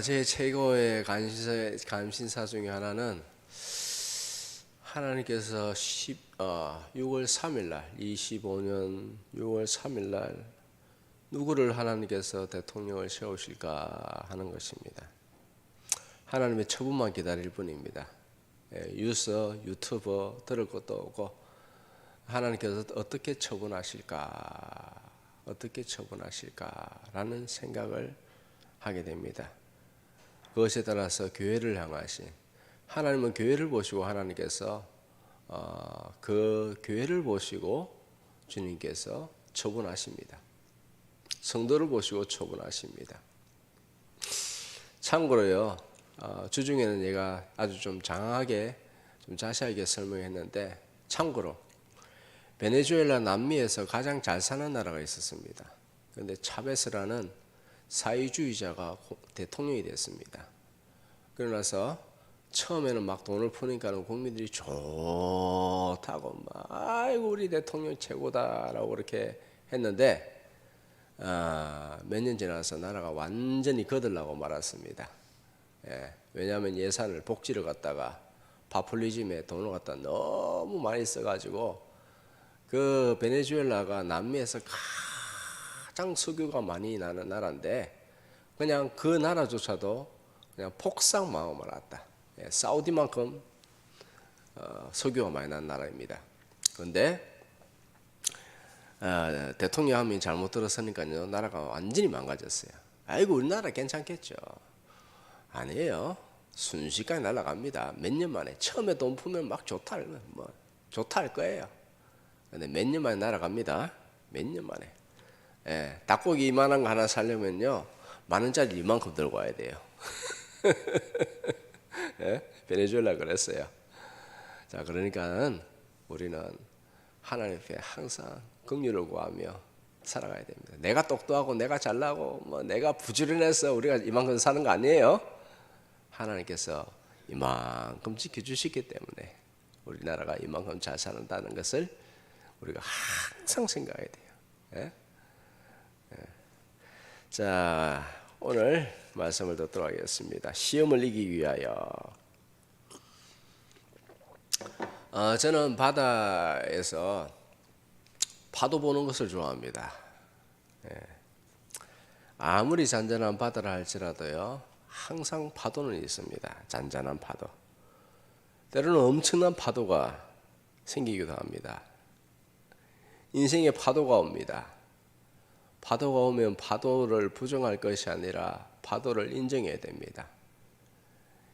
제 최고의 감신사 중에 하나는 하나님께서 6월 3일 날, 25년 6월 3일 날 누구를 하나님께서 대통령을 세우실까 하는 것입니다. 하나님의 처분만 기다릴 뿐입니다. 뉴스, 유튜브 들을 것도 없고 하나님께서 어떻게 처분하실까라는 생각을 하게 됩니다. 그것에 따라서 교회를 향하신 하나님은 교회를 보시고 하나님께서 그 교회를 보시고 주님께서 처분하십니다. 성도를 보시고 처분하십니다. 참고로요, 주중에는 제가 아주 좀 장하게 좀 자세하게 설명했는데, 참고로 베네수엘라 남미에서 가장 잘 사는 나라가 있었습니다. 그런데 차베스라는 사회주의자가 대통령이 됐습니다. 그러나서 처음에는 막 돈을 푸니까는 국민들이 좋다고 막 아이고 우리 대통령 최고다라고 그렇게 했는데 몇 년 지나서 나라가 완전히 거들나고 말았습니다. 왜냐하면 예산을 복지를 갖다가 파퓰리즘에 돈을 갖다 너무 많이 써가지고 그 베네수엘라가 남미에서 가장 석유가 많이 나는 나라인데 그냥 그 나라조차도 그냥 폭삭 망하고 말았다. 사우디만큼 석유가 많이 나는 나라입니다. 그런데 대통령 한 명이 잘못 들었으니까요 나라가 완전히 망가졌어요. 아이고 우리나라 괜찮겠죠. 아니에요. 순식간에 날아갑니다. 몇 년 만에. 처음에 돈 풀면 막 좋다 할 거예요. 근데 몇 년 만에 날아갑니다. 몇 년 만에. 닭고기 이만한 거 하나 사려면요 10,000원짜리 이만큼 들고 와야 돼요. 베네수엘라 그랬어요. 자, 그러니까 우리는 하나님 앞에 항상 긍휼을 구하며 살아가야 됩니다. 내가 똑똑하고 내가 잘나고 내가 부지런해서 우리가 이만큼 사는 거 아니에요. 하나님께서 이만큼 지켜주시기 때문에 우리나라가 이만큼 잘 산다는 것을 우리가 항상 생각해야 돼요. 자, 오늘 말씀을 듣도록 하겠습니다. 시험을 이기기 위하여. 저는 바다에서 파도 보는 것을 좋아합니다. 아무리 잔잔한 바다를 할지라도요 항상 파도는 있습니다. 잔잔한 파도. 때로는 엄청난 파도가 생기기도 합니다. 인생에 파도가 옵니다. 파도가 오면 파도를 부정할 것이 아니라 파도를 인정해야 됩니다.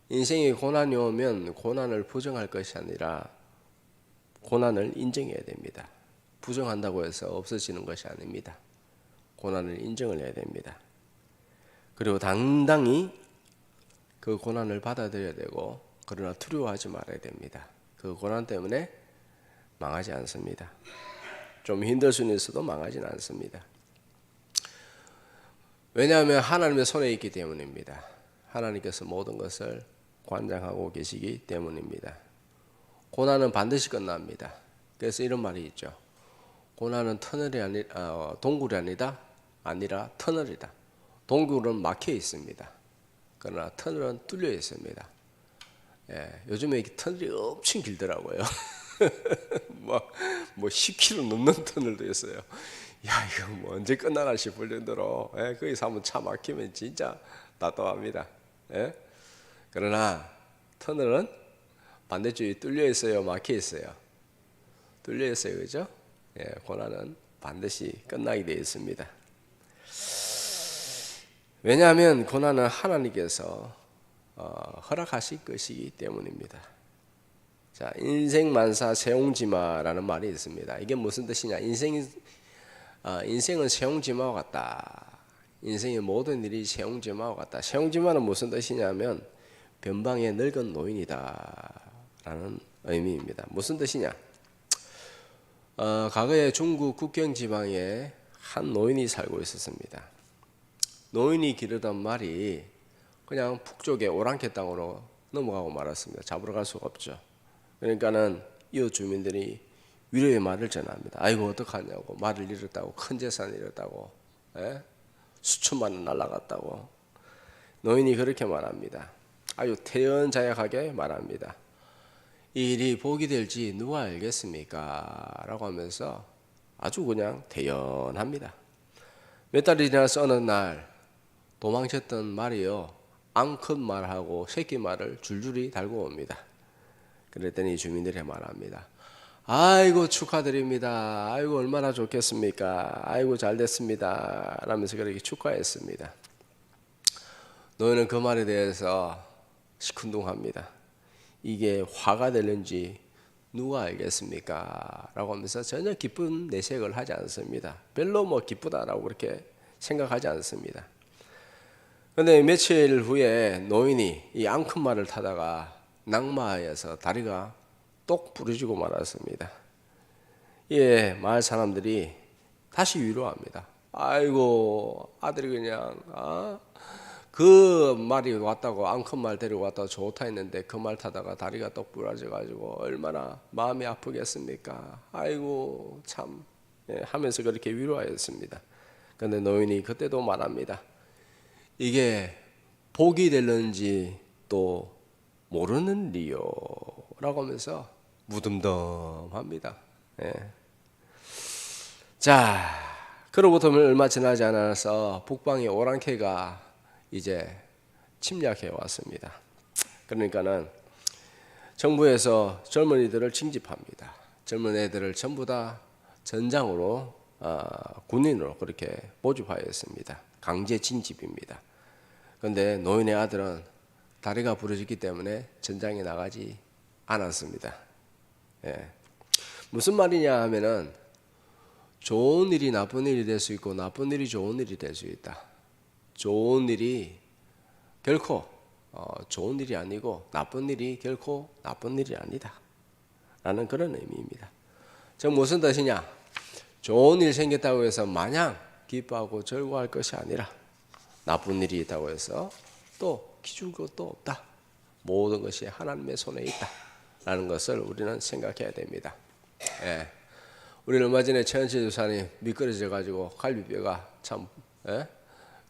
인생에 고난이 오면 고난을 부정할 것이 아니라 고난을 인정해야 됩니다. 부정한다고 해서 없어지는 것이 아닙니다. 고난을 인정을 해야 됩니다. 그리고 당당히 그 고난을 받아들여야 되고 그러나 두려워하지 말아야 됩니다. 그 고난 때문에 망하지 않습니다. 좀 힘들 수는 있어도 망하지는 않습니다. 왜냐하면 하나님의 손에 있기 때문입니다. 하나님께서 모든 것을 관장하고 계시기 때문입니다. 고난은 반드시 끝납니다. 그래서 이런 말이 있죠. 고난은 동굴이 아니라 터널이다. 동굴은 막혀 있습니다. 그러나 터널은 뚫려 있습니다. 요즘에 터널이 엄청 길더라고요. 뭐 10km 넘는 터널도 있어요. 야, 이거 뭐 언제 끝나나 싶을 정도로 거기서 한번 차 막히면 진짜 답답합니다. 그러나 터널은 반대쪽이 뚫려 있어요, 막혀 있어요? 뚫려 있어요, 그죠? 고난은 반드시 끝나게 되어 있습니다. 왜냐하면 고난은 하나님께서 허락하실 것이기 때문입니다. 자, 인생만사 세옹지마라는 말이 있습니다. 이게 무슨 뜻이냐? 인생은 세옹지마와 같다. 인생의 모든 일이 세옹지마와 같다. 세옹지마는 무슨 뜻이냐면 변방의 늙은 노인이다 라는 의미입니다. 무슨 뜻이냐? 과거에 중국 국경 지방에 한 노인이 살고 있었습니다. 노인이 기르던 말이 그냥 북쪽의 오랑캐 땅으로 넘어가고 말았습니다. 잡으러 갈 수가 없죠. 그러니까는 이웃 주민들이 위로의 말을 전합니다. 아이고 어떡하냐고, 말을 잃었다고, 큰 재산을 잃었다고, 수천만 원 날라갔다고. 노인이 그렇게 말합니다. 아주 태연자약하게 말합니다. 이 일이 복이 될지 누가 알겠습니까? 라고 하면서 아주 그냥 태연합니다. 몇 달이 지나서 어느 날 도망쳤던 말이요, 암컷 말하고 새끼 말을 줄줄이 달고 옵니다. 그랬더니 주민들이 말합니다. 아이고 축하드립니다. 아이고 얼마나 좋겠습니까? 아이고 잘 됐습니다. 라면서 그렇게 축하했습니다. 노인은 그 말에 대해서 시큰둥합니다. 이게 화가 되는지 누가 알겠습니까? 라고 하면서 전혀 기쁜 내색을 하지 않습니다. 별로 뭐 기쁘다라고 그렇게 생각하지 않습니다. 그런데 며칠 후에 노인이 이 앙큼 말을 타다가 낙마하여서 다리가 똑 부러지고 말았습니다. 예, 마을 사람들이 다시 위로합니다. 아이고 아들이 그냥 그 말이 왔다고 앙큼 말 데리고 왔다고 좋다 했는데 그 말 타다가 다리가 똑 부러져 가지고 얼마나 마음이 아프겠습니까? 아이고 참, 예, 하면서 그렇게 위로하였습니다. 그런데 노인이 그때도 말합니다. 이게 복이 될는지 또 모르는 리요 라고 하면서 무덤덤합니다. 예. 자, 그로부터 얼마 지나지 않아서 북방의 오랑캐가 이제 침략해 왔습니다. 그러니까는 정부에서 젊은이들을 징집합니다. 젊은 애들을 전부 다 전장으로 군인으로 그렇게 모집하였습니다. 강제 징집입니다. 그런데 노인의 아들은 다리가 부러졌기 때문에 전장에 나가지 않았습니다. 예. 무슨 말이냐 하면은 좋은 일이 나쁜 일이 될 수 있고 나쁜 일이 좋은 일이 될 수 있다. 좋은 일이 결코 좋은 일이 아니고 나쁜 일이 결코 나쁜 일이 아니다 라는 그런 의미입니다. 즉 무슨 뜻이냐, 좋은 일 생겼다고 해서 마냥 기뻐하고 즐거워할 것이 아니라 나쁜 일이 있다고 해서 또 기죽을 것도 없다. 모든 것이 하나님의 손에 있다 라는 것을 우리는 생각해야 됩니다. 예. 우리는 얼마 전에 최현철 집사님 미끄러져 가지고 갈비뼈가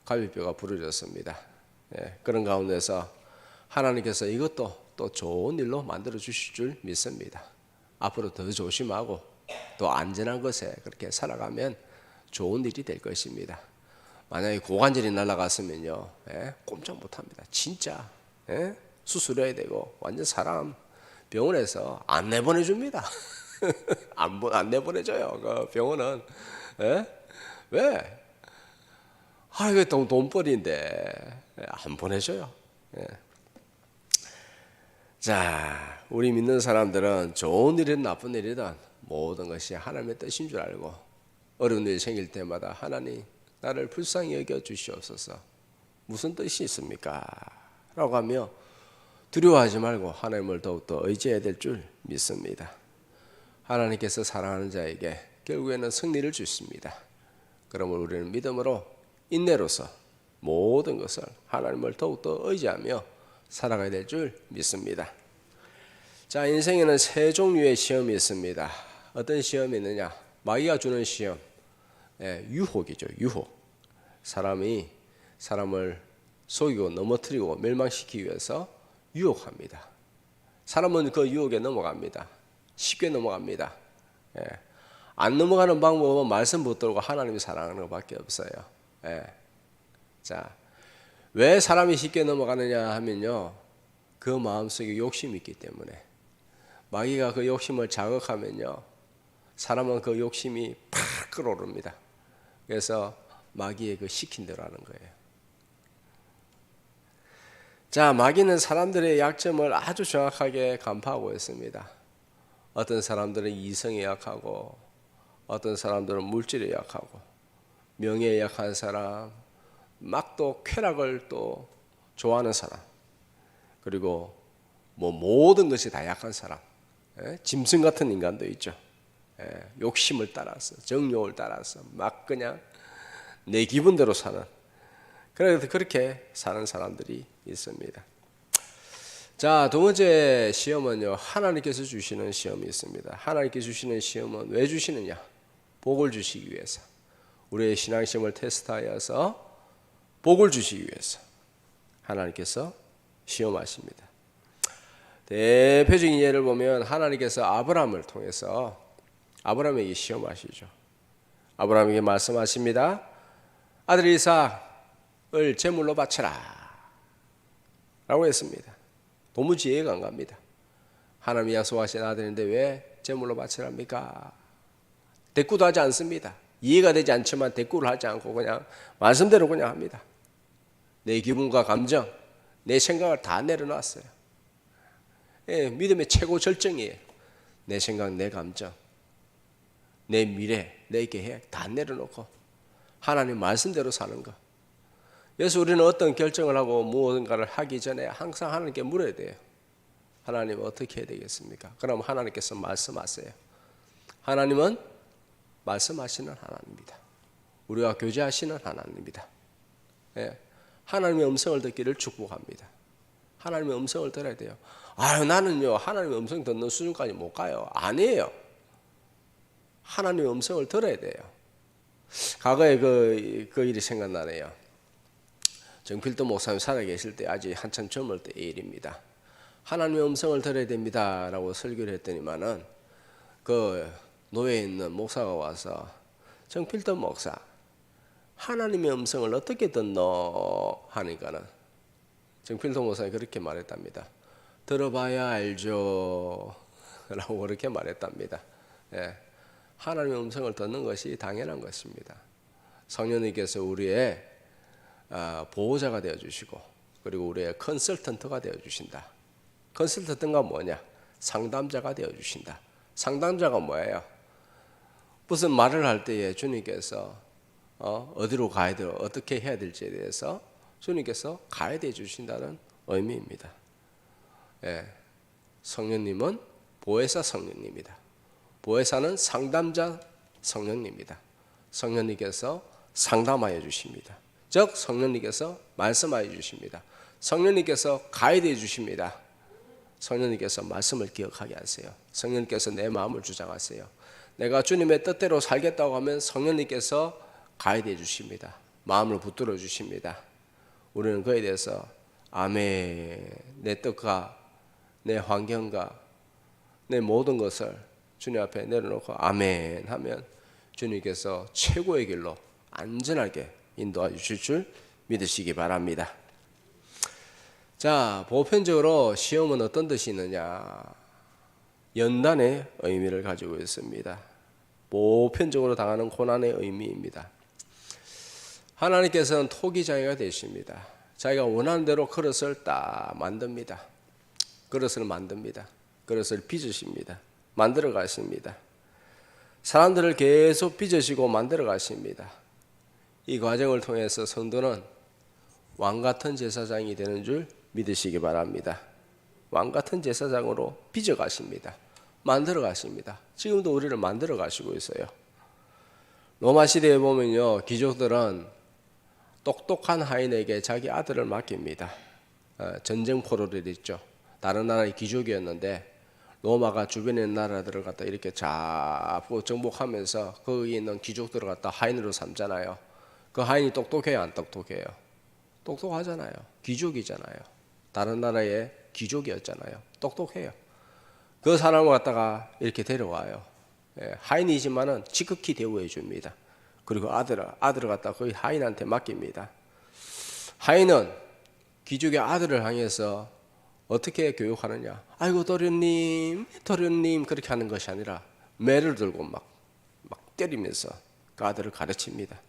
갈비뼈가 부러졌습니다. 예. 그런 가운데서 하나님께서 이것도 또 좋은 일로 만들어 주실 줄 믿습니다. 앞으로 더 조심하고 또 안전한 것에 그렇게 살아가면 좋은 일이 될 것입니다. 만약에 고관절이 날아갔으면요, 예, 꼼짝 못합니다. 진짜, 예? 수술해야 되고 완전 사람 병원에서 안 내보내줍니다. 안 내보내줘요. 그 병원은. 예? 왜? 이거 돈벌이인데 안 보내줘요. 예. 자, 우리 믿는 사람들은 좋은 일이든 나쁜 일이든 모든 것이 하나님의 뜻인 줄 알고 어려운 일이 생길 때마다 하나님 나를 불쌍히 여겨 주시옵소서. 무슨 뜻이 있습니까? 라고 하며 두려워하지 말고 하나님을 더욱더 의지해야 될 줄 믿습니다. 하나님께서 사랑하는 자에게 결국에는 승리를 주십니다. 그러므로 우리는 믿음으로 인내로서 모든 것을 하나님을 더욱더 의지하며 살아가야 될 줄 믿습니다. 자, 인생에는 세 종류의 시험이 있습니다. 어떤 시험이 있느냐? 마귀가 주는 시험, 유혹이죠. 유혹. 사람이 사람을 속이고 넘어뜨리고 멸망시키기 위해서 유혹합니다. 사람은 그 유혹에 넘어갑니다. 쉽게 넘어갑니다. 안 넘어가는 방법은 말씀 붙들고 하나님이 사랑하는 것밖에 없어요. 자, 왜 사람이 쉽게 넘어가느냐 하면요, 그 마음속에 욕심이 있기 때문에. 마귀가 그 욕심을 자극하면요, 사람은 그 욕심이 팍 끌어오릅니다. 그래서 마귀의 그 시킨 대로 하는 거예요. 자, 마귀는 사람들의 약점을 아주 정확하게 간파하고 있습니다. 어떤 사람들은 이성에 약하고, 어떤 사람들은 물질에 약하고, 명예에 약한 사람, 막 또 쾌락을 또 좋아하는 사람, 그리고 뭐 모든 것이 다 약한 사람, 짐승 같은 인간도 있죠. 욕심을 따라서, 정욕을 따라서 막 그냥 내 기분대로 사는, 그래서 그렇게 사는 사람들이 있습니다. 자, 두 번째 시험은요, 하나님께서 주시는 시험이 있습니다. 하나님께서 주시는 시험은 왜 주시느냐? 복을 주시기 위해서, 우리의 신앙심을 테스트하여서 복을 주시기 위해서. 하나님께서 시험하십니다. 대표적인 예를 보면 하나님께서 아브라함을 통해서 아브라함에게 시험하시죠. 아브라함에게 말씀하십니다. 아들 이삭을 제물로 바쳐라 라고 했습니다. 도무지 이해가 안 갑니다. 하나님이 약속하신 아들인데 왜 제물로 바치랍니까? 대꾸도 하지 않습니다. 이해가 되지 않지만 대꾸를 하지 않고 그냥 말씀대로 그냥 합니다. 내 기분과 감정, 내 생각을 다 내려놨어요. 예, 믿음의 최고 절정이에요. 내 생각, 내 감정, 내 미래, 내 계획 다 내려놓고 하나님 말씀대로 사는 것. 그래서 우리는 어떤 결정을 하고 무언가를 하기 전에 항상 하나님께 물어야 돼요. 하나님 어떻게 해야 되겠습니까? 그럼 하나님께서 말씀하세요. 하나님은 말씀하시는 하나님입니다. 우리와 교제하시는 하나님입니다. 예, 하나님의 음성을 듣기를 축복합니다. 하나님의 음성을 들어야 돼요. 아유, 나는요 하나님의 음성 듣는 수준까지 못 가요. 아니에요. 하나님의 음성을 들어야 돼요. 과거에 그 일이 생각나네요. 정필도 목사님 살아계실 때 아직 한참 젊을 때의 일입니다. 하나님의 음성을 들어야 됩니다 라고 설교를 했더니만은 그 노예에 있는 목사가 와서 정필도 목사 하나님의 음성을 어떻게 듣노 하니까는 정필도 목사님이 그렇게 말했답니다. 들어봐야 알죠 라고 그렇게 말했답니다. 예, 하나님의 음성을 듣는 것이 당연한 것입니다. 성령님께서 우리의 보호자가 되어주시고 그리고 우리의 컨설턴트가 되어주신다. 컨설턴트가 뭐냐? 상담자가 되어주신다. 상담자가 뭐예요? 무슨 말을 할 때에 주님께서 어디로 가야 돼, 어떻게 해야 될지에 대해서 주님께서 가이드해 주신다는 의미입니다. 예, 성령님은 보혜사 성령님입니다. 보혜사는 상담자 성령님입니다. 성령님께서 상담하여 주십니다. 즉 성령님께서 말씀하여 주십니다. 성령님께서 가이드해 주십니다. 성령님께서 말씀을 기억하게 하세요. 성령님께서 내 마음을 주장하세요. 내가 주님의 뜻대로 살겠다고 하면 성령님께서 가이드해 주십니다. 마음을 붙들어 주십니다. 우리는 그에 대해서 아멘, 내 뜻과 내 환경과 내 모든 것을 주님 앞에 내려놓고 아멘 하면 주님께서 최고의 길로 안전하게 인도해 주실 줄 믿으시기 바랍니다. 자, 보편적으로 시험은 어떤 뜻이 있느냐? 연단의 의미를 가지고 있습니다. 보편적으로 당하는 고난의 의미입니다. 하나님께서는 토기장애가 되십니다. 자기가 원하는 대로 그릇을 딱 만듭니다. 그릇을 만듭니다. 그릇을 빚으십니다. 만들어 가십니다. 사람들을 계속 빚으시고 만들어 가십니다. 이 과정을 통해서 성도는 왕같은 제사장이 되는 줄 믿으시기 바랍니다. 왕같은 제사장으로 빚어 가십니다. 만들어 가십니다. 지금도 우리를 만들어 가시고 있어요. 로마 시대에 보면요, 귀족들은 똑똑한 하인에게 자기 아들을 맡깁니다. 전쟁 포로를 했죠. 다른 나라의 귀족이었는데 로마가 주변에 있는 나라들을 갖다 이렇게 잡고 정복하면서 거기 있는 귀족들을 갖다 하인으로 삼잖아요. 그 하인이 똑똑해요, 안 똑똑해요? 똑똑하잖아요. 귀족이잖아요. 다른 나라의 귀족이었잖아요. 똑똑해요. 그 사람을 갖다가 이렇게 데려와요. 하인이지만은 지극히 대우해 줍니다. 그리고 아들을 갖다가 거의 하인한테 맡깁니다. 하인은 귀족의 아들을 향해서 어떻게 교육하느냐? 아이고 도련님 그렇게 하는 것이 아니라 매를 들고 막 때리면서 그 아들을 가르칩니다.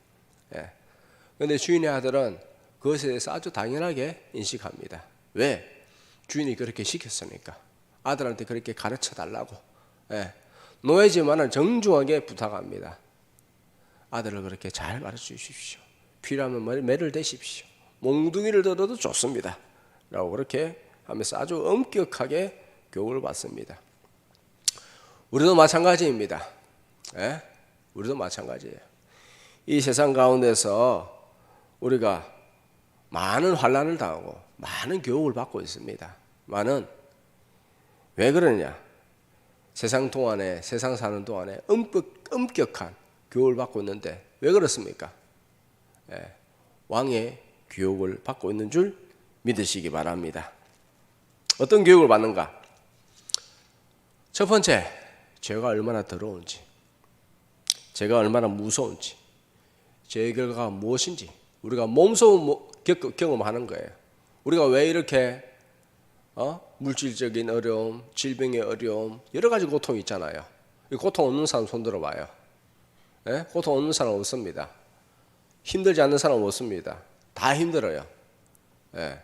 그런데 주인의 아들은 그것에 대해서 아주 당연하게 인식합니다. 왜? 주인이 그렇게 시켰으니까. 아들한테 그렇게 가르쳐 달라고. 노예지만은 정중하게 부탁합니다. 아들을 그렇게 잘 가르쳐 주십시오. 필요하면 매를 대십시오. 몽둥이를 들어도 좋습니다. 라고 그렇게 하면서 아주 엄격하게 교육을 받습니다. 우리도 마찬가지입니다. 우리도 마찬가지예요. 이 세상 가운데서 우리가 많은 환난을 당하고 많은 교육을 받고 있습니다. 왜 그러냐? 세상 사는 동안에 엄격한 교육을 받고 있는데 왜 그렇습니까? 왕의 교육을 받고 있는 줄 믿으시기 바랍니다. 어떤 교육을 받는가? 첫 번째, 죄가 얼마나 더러운지, 죄가 얼마나 무서운지, 죄의 결과가 무엇인지 우리가 몸소 경험하는 거예요. 우리가 왜 이렇게 물질적인 어려움, 질병의 어려움, 여러 가지 고통이 있잖아요. 이 고통 없는 사람 손 들어봐요. 예? 고통 없는 사람 없습니다. 힘들지 않는 사람 없습니다. 다 힘들어요. 예.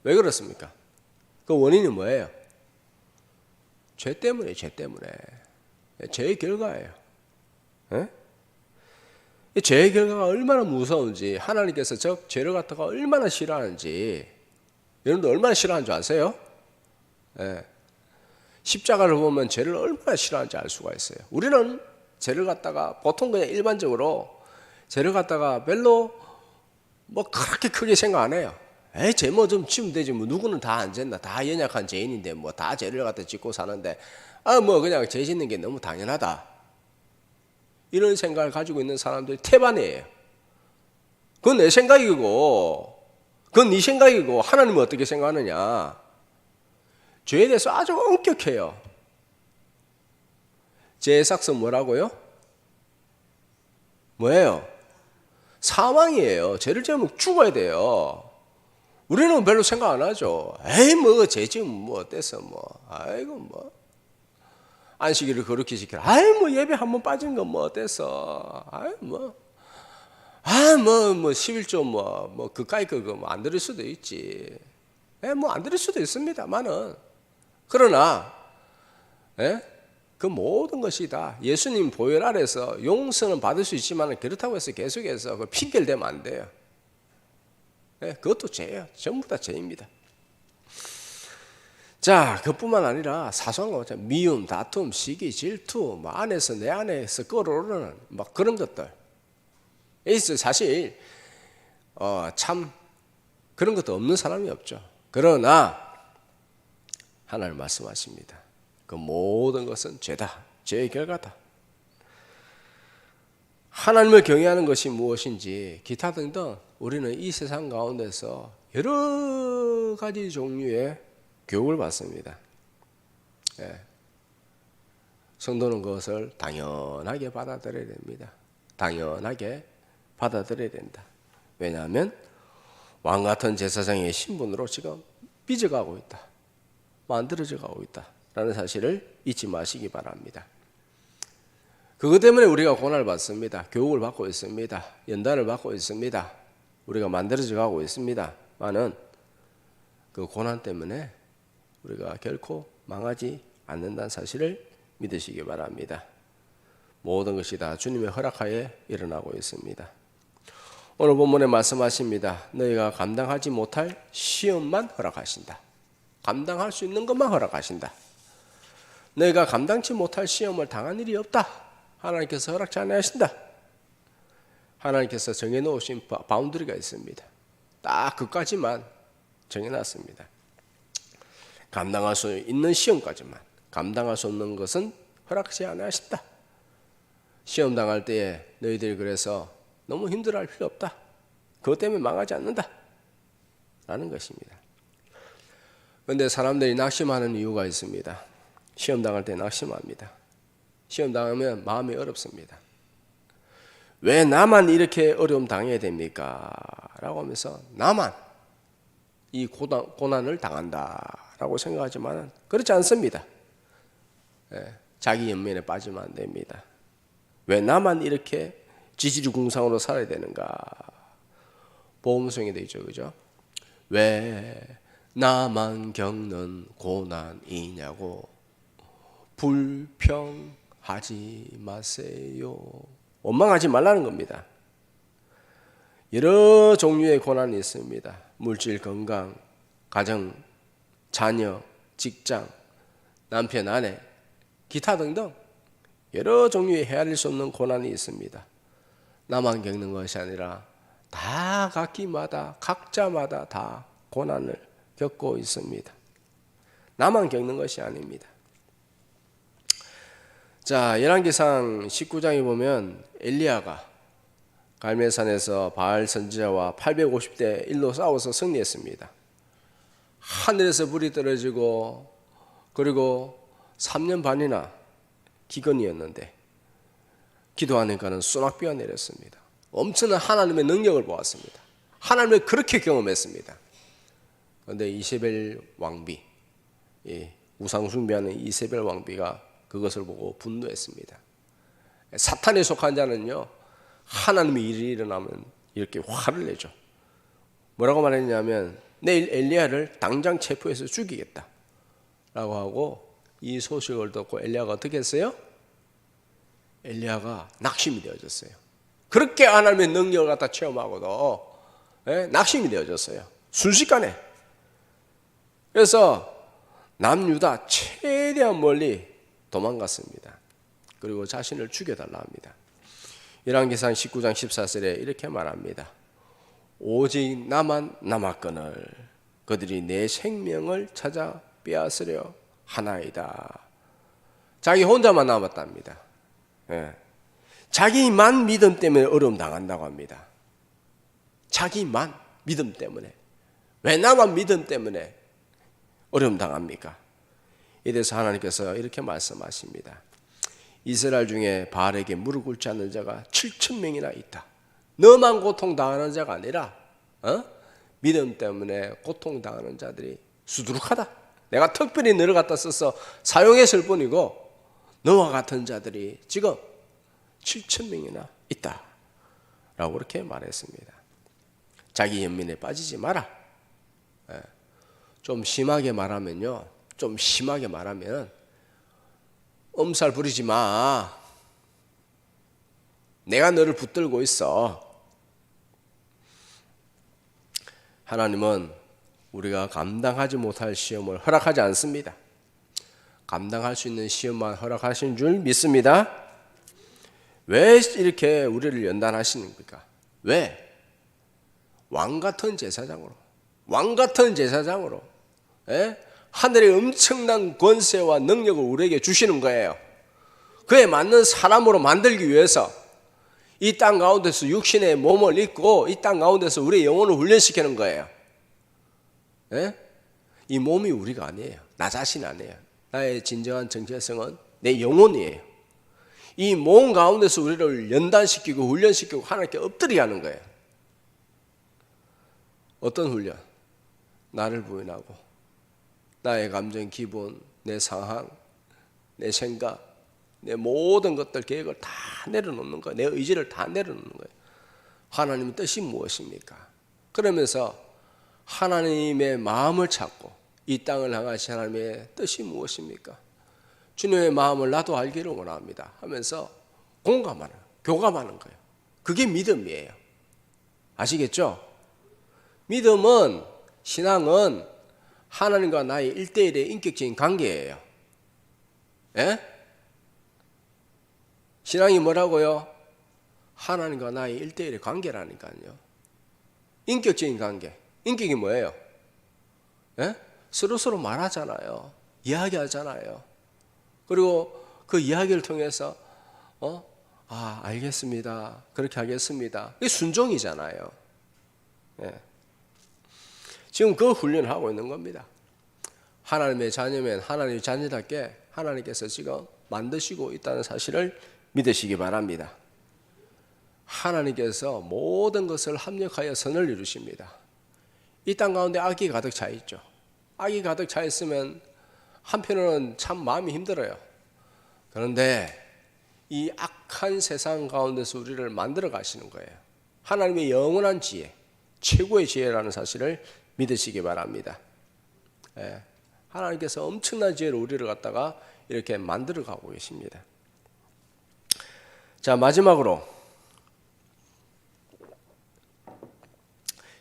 왜 그렇습니까? 그 원인이 뭐예요? 죄 때문에, 죄 때문에. 죄의 결과예요. 예? 이 죄의 결과가 얼마나 무서운지, 하나님께서 저 죄를 갖다가 얼마나 싫어하는지, 여러분들 얼마나 싫어하는 줄 아세요? 예. 십자가를 보면 죄를 얼마나 싫어하는지 알 수가 있어요. 우리는 죄를 갖다가 보통 그냥 일반적으로 죄를 갖다가 별로 뭐 그렇게 크게 생각 안 해요. 에이, 죄 뭐 좀 치면 되지. 뭐 누구는 다 안 짓나. 다 연약한 죄인인데 뭐 다 죄를 갖다 짓고 사는데 뭐 그냥 죄 짓는 게 너무 당연하다. 이런 생각을 가지고 있는 사람들이 태반이에요. 그건 내 생각이고, 그건 네 생각이고, 하나님은 어떻게 생각하느냐? 죄에 대해서 아주 엄격해요. 죄의 삭은 뭐라고요? 뭐예요? 사망이에요. 죄를 지으면 죽어야 돼요. 우리는 별로 생각 안 하죠. 에이, 뭐, 죄 지으면 뭐, 어때서, 뭐. 아이고, 뭐. 안식일을 거룩히 지키라. 아이, 뭐, 예배 한 번 빠진 건 뭐, 어때서. 아이, 뭐. 11조 그까이 그거 뭐, 안 들을 수도 있지. 뭐, 안 들을 수도 있습니다만은. 그러나, 그 모든 것이 다 예수님 보혈 아래서 용서는 받을 수 있지만 그렇다고 해서 계속해서 그 핑계를 대면 안 돼요. 그것도 죄예요. 전부 다 죄입니다. 자, 그뿐만 아니라 사소한 거, 미움, 다툼, 시기, 질투, 뭐 안에서 내 안에서 끓어오르는 막 그런 것들. 있어 사실 참 그런 것도 없는 사람이 없죠. 그러나 하나님 말씀하십니다. 그 모든 것은 죄다. 죄의 결과다. 하나님을 경외하는 것이 무엇인지 기타 등등 우리는 이 세상 가운데서 여러 가지 종류의 교육을 받습니다. 성도는 그것을 당연하게 받아들여야 됩니다. 당연하게 받아들여야 된다. 왜냐하면 왕같은 제사장의 신분으로 지금 빚어가고 있다. 만들어져 가고 있다. 라는 사실을 잊지 마시기 바랍니다. 그것 때문에 우리가 고난을 받습니다. 교육을 받고 있습니다. 연단을 받고 있습니다. 우리가 만들어져 가고 있습니다. 많은 그 고난 때문에 우리가 결코 망하지 않는다는 사실을 믿으시기 바랍니다. 모든 것이 다 주님의 허락하에 일어나고 있습니다. 오늘 본문에 말씀하십니다. 너희가 감당하지 못할 시험만 허락하신다. 감당할 수 있는 것만 허락하신다. 너희가 감당치 못할 시험을 당한 일이 없다. 하나님께서 허락치 않으신다. 하나님께서 정해놓으신 바운더리가 있습니다. 딱 그까지만 정해놨습니다. 감당할 수 있는 시험까지만. 감당할 수 없는 것은 허락치 않으신다. 시험 당할 때에 너희들이 그래서 너무 힘들어할 필요 없다. 그것 때문에 망하지 않는다. 라는 것입니다. 그런데 사람들이 낙심하는 이유가 있습니다. 시험 당할 때 낙심합니다. 시험 당하면 마음이 어렵습니다. 왜 나만 이렇게 어려움 당해야 됩니까? 라고 하면서 나만 이 고난을 당한다라고 생각하지만 그렇지 않습니다. 자기 연민에 빠지면 안 됩니다. 왜 나만 이렇게 지지리궁상으로 살아야 되는가? 보험성이 되죠, 그죠? 왜 나만 겪는 고난이냐고 불평하지 마세요. 원망하지 말라는 겁니다. 여러 종류의 고난이 있습니다. 물질, 건강, 가정, 자녀, 직장, 남편, 아내, 기타 등등 여러 종류의 헤아릴 수 없는 고난이 있습니다. 나만 겪는 것이 아니라 다 각기마다 각자마다 다 고난을 겪고 있습니다. 나만 겪는 것이 아닙니다. 자, 열왕기상 19장에 보면 엘리야가 갈멜산에서 바알 선지자와 850대 1로 싸워서 승리했습니다. 하늘에서 불이 떨어지고 그리고 3년 반이나 기근이었는데 기도하니까는 소낙비가 내렸습니다. 엄청난 하나님의 능력을 보았습니다. 하나님을 그렇게 경험했습니다. 그런데 이세벨 왕비, 우상 숭배하는 이세벨 왕비가 그것을 보고 분노했습니다. 사탄에 속한 자는요, 하나님의 일이 일어나면 이렇게 화를 내죠. 뭐라고 말했냐면 내일 엘리야를 당장 체포해서 죽이겠다 라고 하고, 이 소식을 듣고 엘리야가 어떻게 했어요? 엘리야가 낙심이 되어졌어요. 그렇게 하나님의 능력을 갖다 체험하고도 낙심이 되어졌어요. 순식간에. 그래서 남유다 최대한 멀리 도망갔습니다. 그리고 자신을 죽여달라 합니다. 열왕기상 19장 14절에 이렇게 말합니다. 오직 나만 남았거늘 그들이 내 생명을 찾아 빼앗으려 하나이다. 자기 혼자만 남았답니다. 자기만 믿음 때문에 어려움 당한다고 합니다. 자기만 믿음 때문에. 왜 나만 믿음 때문에 어려움 당합니까? 이래서 하나님께서 이렇게 말씀하십니다. 이스라엘 중에 바알에게 무릎 꿇지 않는 자가 7,000명이나 있다. 너만 고통당하는 자가 아니라 믿음 때문에 고통당하는 자들이 수두룩하다. 내가 특별히 너를 갖다 써서 사용했을 뿐이고 너와 같은 자들이 지금 7,000명이나 있다 라고 그렇게 말했습니다. 자기 연민에 빠지지 마라. 좀 심하게 말하면요, 좀 심하게 말하면 엄살 부리지 마. 내가 너를 붙들고 있어. 하나님은 우리가 감당하지 못할 시험을 허락하지 않습니다. 감당할 수 있는 시험만 허락하신 줄 믿습니다. 왜 이렇게 우리를 연단하시는가? 왜? 왕같은 제사장으로, 왕같은 제사장으로 하늘의 엄청난 권세와 능력을 우리에게 주시는 거예요. 그에 맞는 사람으로 만들기 위해서 이 땅 가운데서 육신의 몸을 입고 이 땅 가운데서 우리의 영혼을 훈련시키는 거예요. 이 몸이 우리가 아니에요. 나 자신 아니에요. 나의 진정한 정체성은 내 영혼이에요. 이 몸 가운데서 우리를 연단시키고 훈련시키고 하나님께 엎드리게 하는 거예요. 어떤 훈련? 나를 부인하고 나의 감정, 기분, 내 상황, 내 생각, 내 모든 것들, 계획을 다 내려놓는 거예요. 내 의지를 다 내려놓는 거예요. 하나님의 뜻이 무엇입니까? 그러면서 하나님의 마음을 찾고 이 땅을 향하신 하나님의 뜻이 무엇입니까? 주님의 마음을 나도 알기를 원합니다 하면서 공감하는, 교감하는 거예요. 그게 믿음이에요. 아시겠죠? 믿음은, 신앙은 하나님과 나의 1대1의 인격적인 관계예요. 신앙이 뭐라고요? 하나님과 나의 1대1의 관계라니까요. 인격적인 관계. 인격이 뭐예요? 서로서로 말하잖아요. 이야기하잖아요. 그리고 그 이야기를 통해서 알겠습니다. 그렇게 하겠습니다. 이게 순종이잖아요. 지금 그 훈련을 하고 있는 겁니다. 하나님의 자녀면 하나님의 자녀답게 하나님께서 지금 만드시고 있다는 사실을 믿으시기 바랍니다. 하나님께서 모든 것을 합력하여 선을 이루십니다. 이 땅 가운데 악이 가득 차 있죠. 악이 가득 차 있으면 한편으로는 참 마음이 힘들어요. 그런데 이 악한 세상 가운데서 우리를 만들어 가시는 거예요. 하나님의 영원한 지혜, 최고의 지혜라는 사실을 믿으시기 바랍니다. 하나님께서 엄청난 지혜로 우리를 갖다가 이렇게 만들어 가고 계십니다. 자, 마지막으로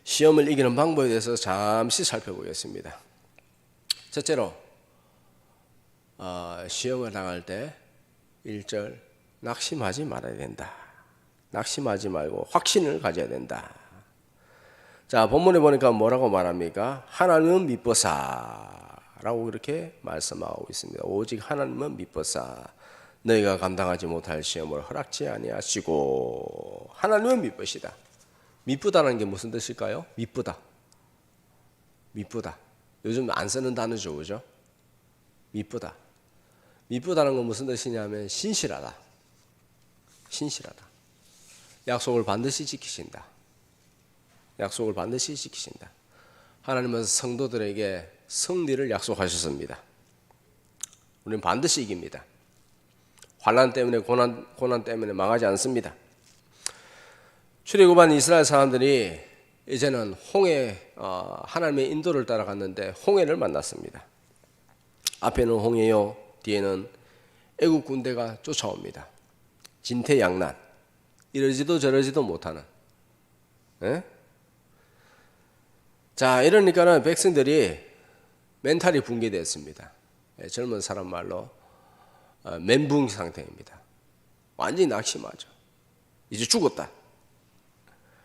시험을 이기는 방법에 대해서 잠시 살펴보겠습니다. 첫째로 시험을 당할 때 1절 낙심하지 말아야 된다. 낙심하지 말고 확신을 가져야 된다. 자, 본문에 보니까 뭐라고 말합니까? 하나님은 미쁘사라고 이렇게 말씀하고 있습니다. 오직 하나님은 미쁘사, 너희가 감당하지 못할 시험을 허락지 아니하시고. 하나님은 미쁘시다. 미쁘다는 게 무슨 뜻일까요? 미쁘다. 미쁘다. 요즘 안 쓰는 단어죠, 그죠? 미쁘다. 미쁘다는 건 무슨 뜻이냐면 신실하다. 신실하다. 약속을 반드시 지키신다. 약속을 반드시 지키신다. 하나님은 성도들에게 승리를 약속하셨습니다. 우리는 반드시 이깁니다. 환난 때문에 고난 때문에 망하지 않습니다. 출애굽한 이스라엘 사람들이 이제는 홍해 하나님의 인도를 따라갔는데 홍해를 만났습니다. 앞에는 홍해요, 뒤에는 애국 군대가 쫓아옵니다. 진퇴양난, 이러지도 저러지도 못하는. 에? 자, 이러니까는 백성들이 멘탈이 붕괴됐습니다. 젊은 사람 말로 멘붕 상태입니다. 완전히 낙심하죠. 이제 죽었다.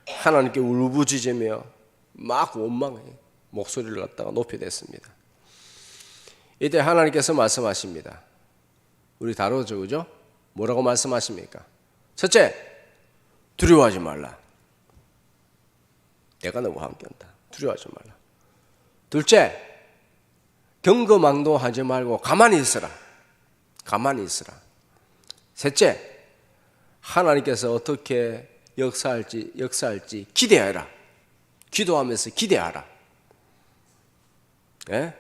하나님께 울부짖으며 막 원망해 목소리를 갖다가 높여댔습니다. 이때 하나님께서 말씀하십니다. 우리 다루죠, 그죠? 뭐라고 말씀하십니까? 첫째, 두려워하지 말라. 내가 너와 함께한다. 두려워하지 말라. 둘째, 경거망동하지 말고 가만히 있으라. 가만히 있으라. 셋째, 하나님께서 어떻게 역사할지 기대하라. 기도하면서 기대하라. 예?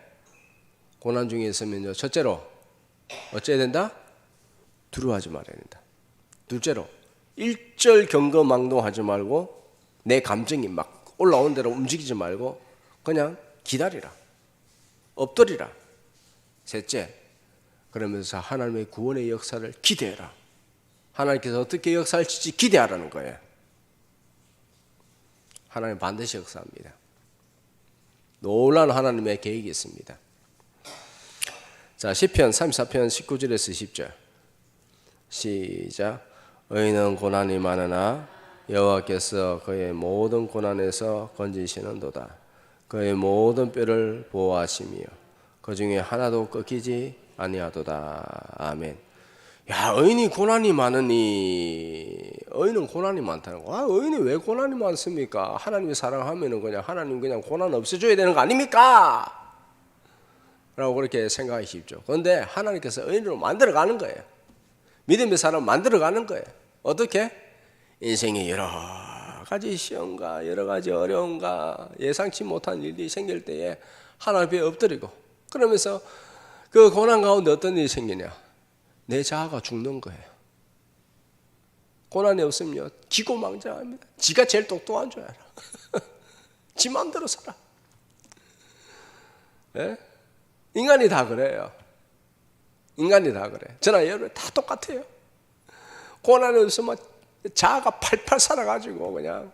고난 중에 있으면요, 첫째로 어째야 된다? 두려워하지 말아야 된다. 둘째로 일절 경거망동하지 말고 내 감정이 막 올라온 대로 움직이지 말고 그냥 기다리라. 엎드리라. 셋째, 그러면서 하나님의 구원의 역사를 기대해라. 하나님께서 어떻게 역사할지 기대하라는 거예요. 하나님 반드시 역사합니다. 놀라운 하나님의 계획이 있습니다. 자, 시편 34편 19절에서 20절 시작. 의인은 고난이 많으나 여호와께서 그의 모든 고난에서 건지시는도다. 그의 모든 뼈를 보호하시며 그 중에 하나도 꺾이지 아니하도다. 아멘. 야, 의인이 고난이 많으니, 의인은 고난이 많다는 거. 의인이 왜 고난이 많습니까? 하나님이 사랑하면은 그냥 하나님 그냥 고난 없애줘야 되는 거 아닙니까? 라고 그렇게 생각하기 쉽죠. 그런데 하나님께서 의인으로 만들어가는 거예요. 믿음의 사람 만들어가는 거예요. 어떻게? 인생에 여러 가지 시험과 여러 가지 어려움과 예상치 못한 일이 생길 때에 하나님 앞에 엎드리고, 그러면서 그 고난 가운데 어떤 일이 생기냐? 내 자아가 죽는 거예요. 고난이 없으면 기고망장합니다. 지가 제일 똑똑한 줄 알아. 지 마음대로 살아. 네? 인간이 다 그래요. 인간이 다 그래. 저나 여러분 다 똑같아요. 고난이 없으면 자아가 팔팔 살아가지고 그냥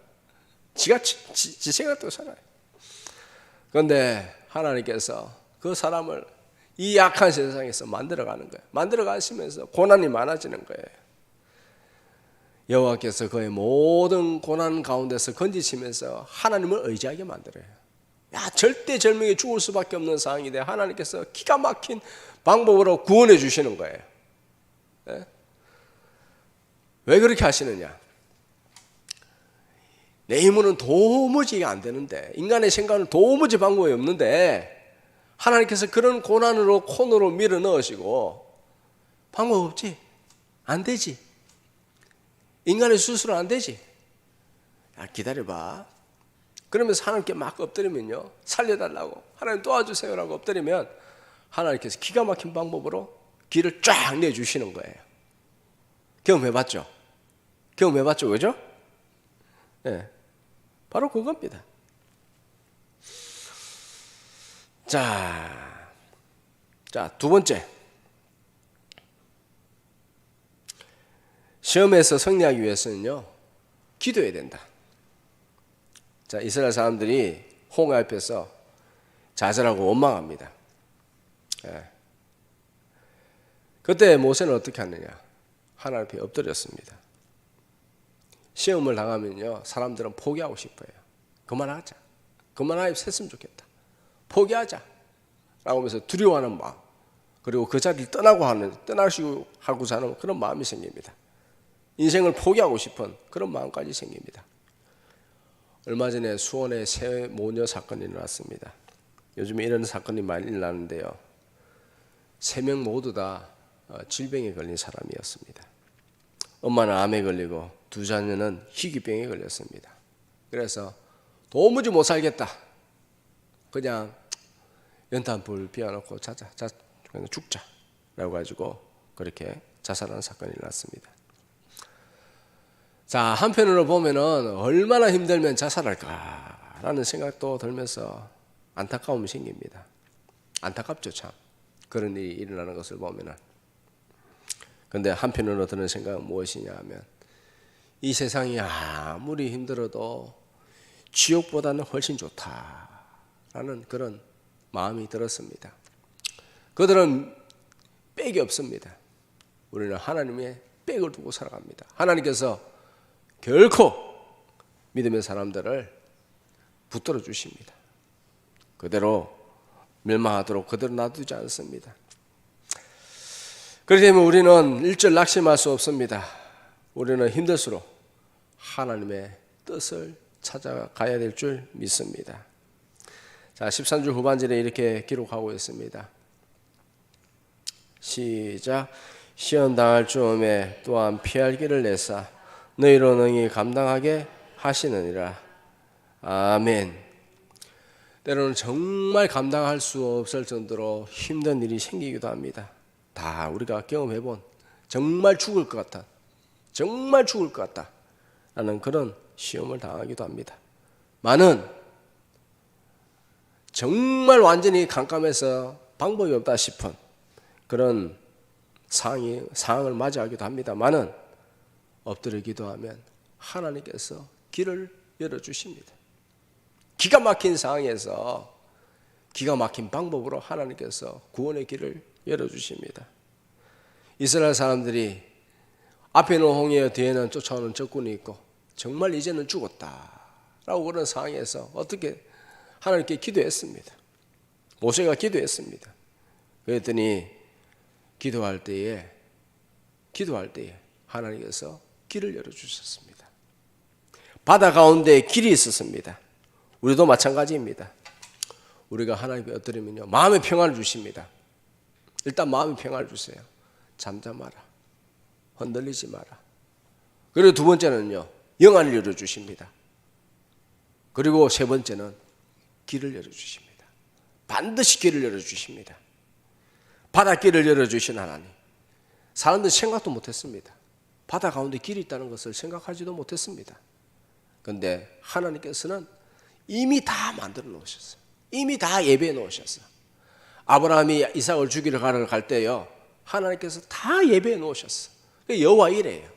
지가 지 생각대로 살아요. 그런데 하나님께서 그 사람을 이 약한 세상에서 만들어가는 거예요. 만들어가시면서 고난이 많아지는 거예요. 여호와께서 그의 모든 고난 가운데서 건지시면서 하나님을 의지하게 만들어요. 야, 절대 절명에 죽을 수밖에 없는 상황인데 하나님께서 기가 막힌 방법으로 구원해 주시는 거예요. 네? 왜 그렇게 하시느냐? 내 힘으로는 도무지 안 되는데, 인간의 생각은 도무지 방법이 없는데 하나님께서 그런 고난으로 코너로 밀어 넣으시고, 방법 없지? 안 되지? 인간의 수술은 안 되지? 야, 기다려봐. 그러면서 하나님께 막 엎드리면요, 살려달라고, 하나님 도와주세요라고 엎드리면 하나님께서 기가 막힌 방법으로 길을 쫙 내주시는 거예요. 경험해봤죠? 경험해봤죠, 그죠? 네, 바로 그겁니다. 자, 두 번째. 시험에서 승리하기 위해서는요, 기도해야 된다. 자, 이스라엘 사람들이 홍해 앞에서 좌절하고 원망합니다. 예. 그때 모세는 어떻게 하느냐? 하나님 앞에 엎드렸습니다. 시험을 당하면요, 사람들은 포기하고 싶어요. 그만하자. 그만하게 샜으면 좋겠다. 포기하자. 라고 하면서 두려워하는 마음, 그리고 그 자리를 떠나시고 하고자 하는 그런 마음이 생깁니다. 인생을 포기하고 싶은 그런 마음까지 생깁니다. 얼마 전에 수원에 새 모녀 사건이 일어났습니다. 요즘에 이런 사건이 많이 일어나는데요. 3명 모두 다 질병에 걸린 사람이었습니다. 엄마는 암에 걸리고 두 자녀는 희귀병에 걸렸습니다. 그래서 도무지 못 살겠다. 그냥 연탄불 피워놓고 그냥 죽자라고 가지고 그렇게 자살하는 사건이 일어났습니다. 자, 한편으로 보면은 얼마나 힘들면 자살할까라는 생각도 들면서 안타까움이 생깁니다. 안타깝죠, 참. 그런 일이 일어나는 것을 보면은. 근데 한편으로 드는 생각은 무엇이냐 하면 이 세상이 아무리 힘들어도 지옥보다는 훨씬 좋다라는 그런 마음이 들었습니다. 그들은 빽이 없습니다. 우리는 하나님의 빽을 두고 살아갑니다. 하나님께서 결코 믿음의 사람들을 붙들어 주십니다. 그대로 멸망하도록 그대로 놔두지 않습니다. 그렇기 때문에 우리는 일절 낙심할 수 없습니다. 우리는 힘들수록 하나님의 뜻을 찾아가야 될 줄 믿습니다. 자, 13절 후반절에 이렇게 기록하고 있습니다. 시작. 시험 당할 즈음에 또한 피할 길을 내사 너희로 능히 감당하게 하시느니라. 아멘. 때로는 정말 감당할 수 없을 정도로 힘든 일이 생기기도 합니다. 다 우리가 경험해본 정말 죽을 것 같다, 정말 죽을 것 같다 라는 그런 시험을 당하기도 합니다. 많은 정말 완전히 깜깜해서 방법이 없다 싶은 그런 상황을 맞이하기도 합니다만은 엎드려 기도하면 하나님께서 길을 열어주십니다. 기가 막힌 상황에서 기가 막힌 방법으로 하나님께서 구원의 길을 열어주십니다. 이스라엘 사람들이 앞에는 홍해, 뒤에는 쫓아오는 적군이 있고 정말 이제는 죽었다라고 그런 상황에서 어떻게 하나님께 기도했습니다. 모세가 기도했습니다. 그랬더니 기도할 때에 하나님께서 길을 열어주셨습니다. 바다 가운데 길이 있었습니다. 우리도 마찬가지입니다. 우리가 하나님께 엎드리면요, 마음의 평안을 주십니다. 일단 마음의 평안을 주세요. 잠잠 마라, 흔들리지 마라. 그리고 두 번째는요, 영안을 열어주십니다. 그리고 세 번째는 길을 열어주십니다. 반드시 길을 열어주십니다. 바닷길을 열어주신 하나님, 사람들은 생각도 못했습니다. 바다 가운데 길이 있다는 것을 생각하지도 못했습니다. 그런데 하나님께서는 이미 다 만들어 놓으셨어요. 이미 다 예배해 놓으셨어요. 아브라함이 이삭을 죽이러 갈 때요, 하나님께서 다 예배해 놓으셨어요. 여호와 이래요.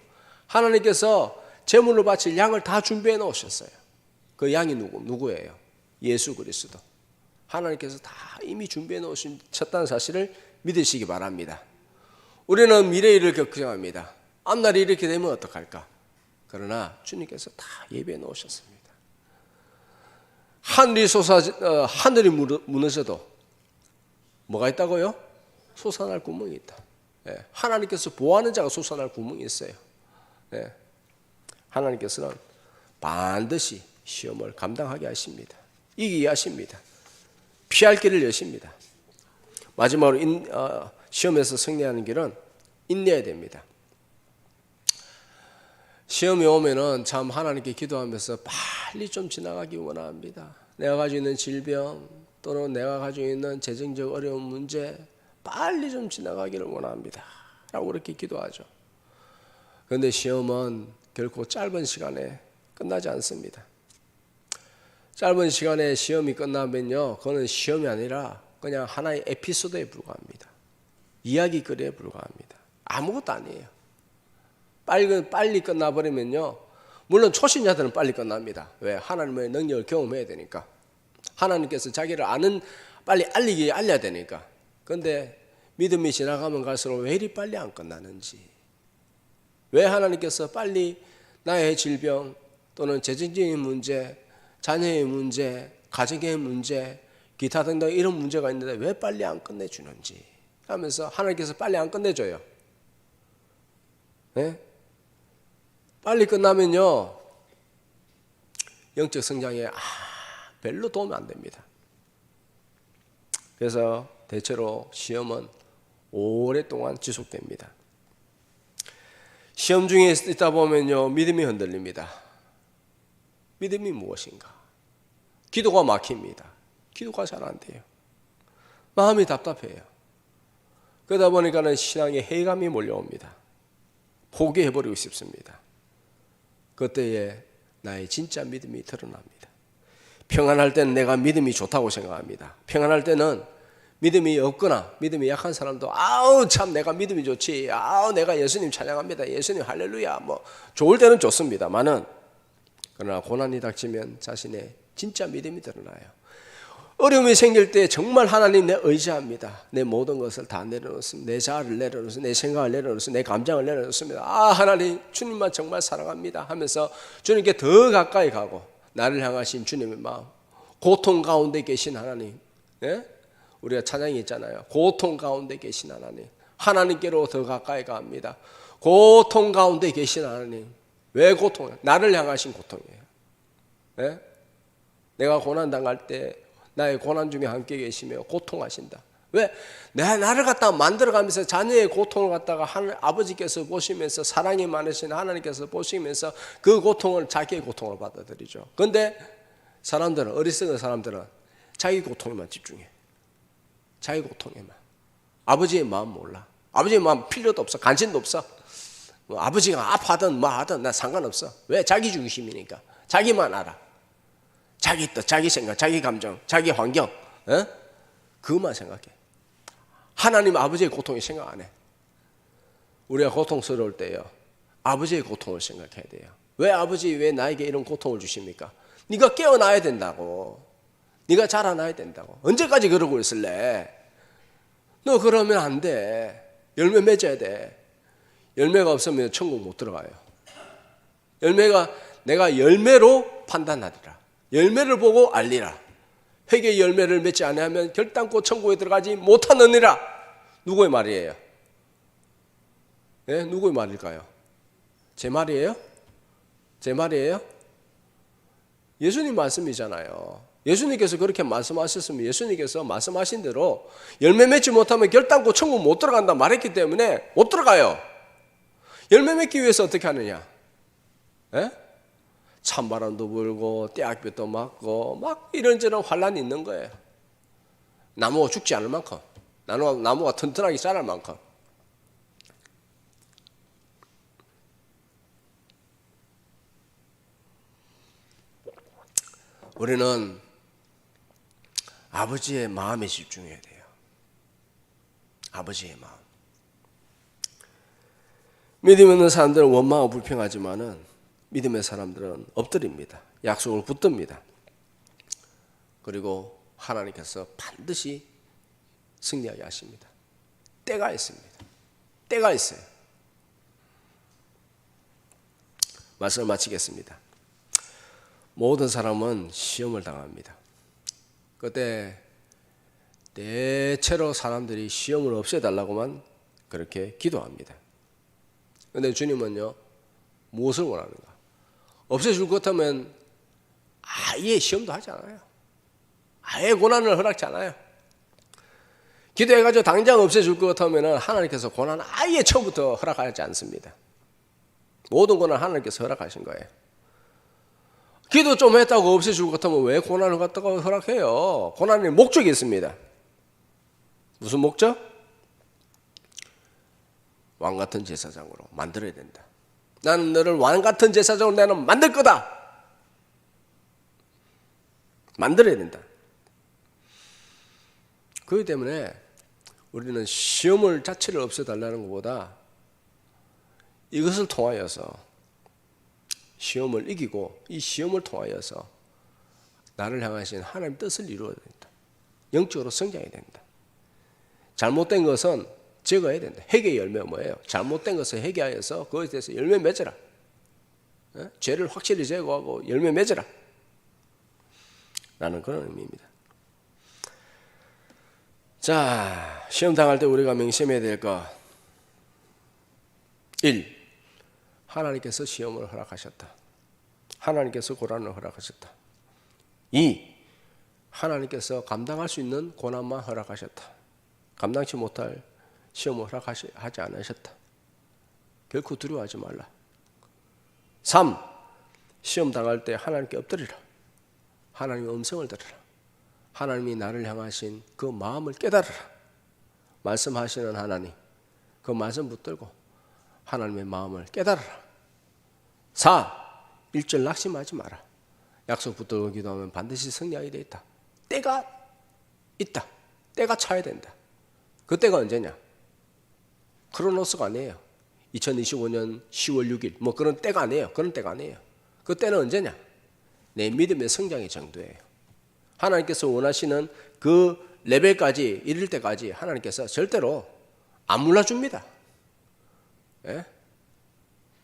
하나님께서 제물로 바칠 양을 다 준비해 놓으셨어요. 그 양이 누구예요? 예수 그리스도. 하나님께서 다 이미 준비해 놓으셨다는 사실을 믿으시기 바랍니다. 우리는 미래일을 걱정합니다. 앞날이 이렇게 되면 어떡할까? 그러나 주님께서 다 예배해 놓으셨습니다. 하늘이 무너져도 뭐가 있다고요? 솟아날 구멍이 있다. 네. 하나님께서 보호하는 자가 솟아날 구멍이 있어요. 네. 하나님께서는 반드시 시험을 감당하게 하십니다. 이기게 하십니다. 피할 길을 여십니다. 마지막으로 시험에서 승리하는 길은 인내해야 됩니다. 시험이 오면은 참 하나님께 기도하면서 빨리 좀 지나가기 원합니다. 내가 가지고 있는 질병 또는 내가 가지고 있는 재정적 어려운 문제 빨리 좀 지나가기를 원합니다 라고 그렇게 기도하죠. 그런데 시험은 결코 짧은 시간에 끝나지 않습니다. 짧은 시간에 시험이 끝나면요, 그거는 시험이 아니라 그냥 하나의 에피소드에 불과합니다. 이야기거리에 불과합니다. 아무것도 아니에요. 빨리 끝나버리면요, 물론 초신자들은 빨리 끝납니다. 왜? 하나님의 능력을 경험해야 되니까. 하나님께서 자기를 빨리 알려야 되니까. 그런데 믿음이 지나가면 갈수록 왜 이리 빨리 안 끝나는지, 왜 하나님께서 빨리 나의 질병 또는 재정적인 문제, 자녀의 문제, 가정의 문제, 기타 등등 이런 문제가 있는데 왜 빨리 안 끝내주는지 하면서 하나님께서 빨리 안 끝내줘요. 네? 빨리 끝나면요, 영적 성장에 별로 도움이 안 됩니다. 그래서 대체로 시험은 오랫동안 지속됩니다. 시험 중에 있다 보면요, 믿음이 흔들립니다. 믿음이 무엇인가? 기도가 막힙니다. 기도가 잘 안 돼요. 마음이 답답해요. 그러다 보니까는 신앙에 해감이 몰려옵니다. 포기해버리고 싶습니다. 그때에 나의 진짜 믿음이 드러납니다. 평안할 때는 내가 믿음이 좋다고 생각합니다. 평안할 때는 믿음이 없거나 믿음이 약한 사람도 아우 참 내가 믿음이 좋지, 아우 내가 예수님 찬양합니다, 예수님 할렐루야, 뭐 좋을 때는 좋습니다만은, 그러나 고난이 닥치면 자신의 진짜 믿음이 드러나요. 어려움이 생길 때 정말 하나님 내 의지합니다. 내 모든 것을 다 내려놓습니다. 내 자아를 내려놓습니다. 내 생각을 내려놓습니다. 내 감정을 내려놓습니다. 아 하나님 주님만 정말 사랑합니다 하면서 주님께 더 가까이 가고, 나를 향하신 주님의 마음, 고통 가운데 계신 하나님, 예? 우리가 찬양이 있잖아요. 고통 가운데 계신 하나님, 하나님께로 더 가까이 갑니다. 고통 가운데 계신 하나님. 왜 고통이에요? 나를 향하신 고통이에요. 예? 내가 고난 당할 때 나의 고난 중에 함께 계시며 고통하신다. 왜? 나를 갖다가 만들어가면서 자녀의 고통을 갖다가 아버지께서 보시면서, 사랑이 많으신 하나님께서 보시면서 그 고통을 자기의 고통으로 받아들이죠. 그런데 사람들은, 어리석은 사람들은 자기 고통에만 집중해. 자기 고통에만. 아버지의 마음 몰라. 아버지의 마음 필요도 없어. 관심도 없어. 뭐 아버지가 아파하든 뭐 하든 나 상관없어. 왜? 자기 중심이니까. 자기만 알아. 자기 뜻, 자기 생각, 자기 감정, 자기 환경, 그것만 생각해. 하나님 아버지의 고통을 생각 안 해. 우리가 고통스러울 때요, 아버지의 고통을 생각해야 돼요. 왜 아버지 왜 나에게 이런 고통을 주십니까? 네가 깨어나야 된다고. 네가 자라나야 된다고. 언제까지 그러고 있을래? 너 그러면 안 돼. 열매 맺어야 돼. 열매가 없으면 천국 못 들어가요. 열매가, 내가 열매로 판단하리라. 열매를 보고 알리라. 회개의 열매를 맺지 아니하면 결단코 천국에 들어가지 못하느니라. 누구의 말이에요? 예? 누구의 말일까요? 제 말이에요? 제 말이에요? 예수님 말씀이잖아요. 예수님께서 그렇게 말씀하셨으면 예수님께서 말씀하신 대로 열매 맺지 못하면 결단코 천국 못 들어간다 말했기 때문에 못 들어가요. 열매 맺기 위해서 어떻게 하느냐? 예? 찬바람도 불고 떼약볕도 맞고 막 이런저런 환란이 있는 거예요. 나무가 죽지 않을 만큼, 나무가 튼튼하게 자랄 만큼. 우리는 아버지의 마음에 집중해야 돼요. 아버지의 마음. 믿음 있는 사람들은 원망하고 불평하지만은 믿음의 사람들은 엎드립니다. 약속을 붙듭니다. 그리고 하나님께서 반드시 승리하게 하십니다. 때가 있습니다. 때가 있어요. 말씀을 마치겠습니다. 모든 사람은 시험을 당합니다. 그때 대체로 사람들이 시험을 없애달라고만 그렇게 기도합니다. 그런데 주님은요, 무엇을 원하는가? 없애줄 것 같으면 아예 시험도 하지 않아요. 아예 고난을 허락지 않아요. 기도해가지고 당장 없애줄 것 같으면 하나님께서 고난을 아예 처음부터 허락하지 않습니다. 모든 고난을 하나님께서 허락하신 거예요. 기도 좀 했다고 없애줄 것 같으면 왜 고난을 갖다가 허락해요? 고난에 목적이 있습니다. 무슨 목적? 왕 같은 제사장으로 만들어야 된다. 나는 너를 왕 같은 제사장으로 나는 만들 거다. 만들어야 된다. 그렇기 때문에 우리는 시험을 자체를 없애달라는 것보다 이것을 통하여서 시험을 이기고 이 시험을 통하여서 나를 향하신 하나님의 뜻을 이루어야 된다. 영적으로 성장해야 된다. 잘못된 것은 제거해야 된다. 회개의 열매가 뭐예요? 잘못된 것을 회개하여서 그것에 대해서 열매 맺어라. 죄를 확실히 제거하고 열매 맺어라. 라는 그런 의미입니다. 자, 시험 당할 때 우리가 명심해야 될 것. 1. 하나님께서 시험을 허락하셨다. 하나님께서 고난을 허락하셨다. 2. 하나님께서 감당할 수 있는 고난만 허락하셨다. 감당치 못할 시험을 허락하지 않으셨다. 결코 두려워하지 말라. 3. 시험 당할 때 하나님께 엎드리라. 하나님의 음성을 들으라. 하나님이 나를 향하신 그 마음을 깨달으라. 말씀하시는 하나님, 그 말씀 붙들고 하나님의 마음을 깨달으라. 4. 일절 낙심하지 마라. 약속 붙들고 기도하면 반드시 승리하게 돼 있다. 때가 있다. 때가 차야 된다. 그 때가 언제냐? 크로노스가 아니에요. 2025년 10월 6일 뭐 그런 때가 아니에요. 그런 때가 아니에요. 그 때는 언제냐? 내 믿음의 성장의 정도예요. 하나님께서 원하시는 그 레벨까지 이를 때까지 하나님께서 절대로 안 몰라줍니다. 예?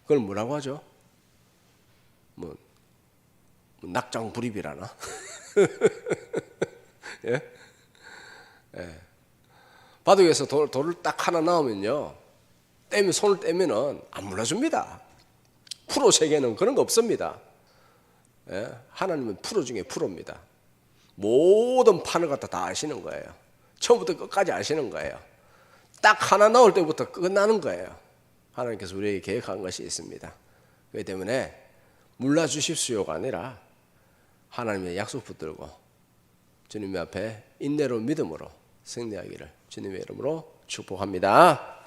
그걸 뭐라고 하죠? 뭐 낙장불입이라나? 예? 예. 바둑에서 돌을 딱 하나 나오면요, 손을 떼면은 안 몰라줍니다. 프로 세계는 그런 거 없습니다. 예? 하나님은 프로 중에 프로입니다. 모든 판을 갖다 다 아시는 거예요. 처음부터 끝까지 아시는 거예요. 딱 하나 나올 때부터 끝나는 거예요. 하나님께서 우리에게 계획한 것이 있습니다. 그렇기 때문에 몰라주십시오가 아니라 하나님의 약속 붙들고 주님 앞에 인내로 믿음으로 승리하기를 주님의 이름으로 축복합니다.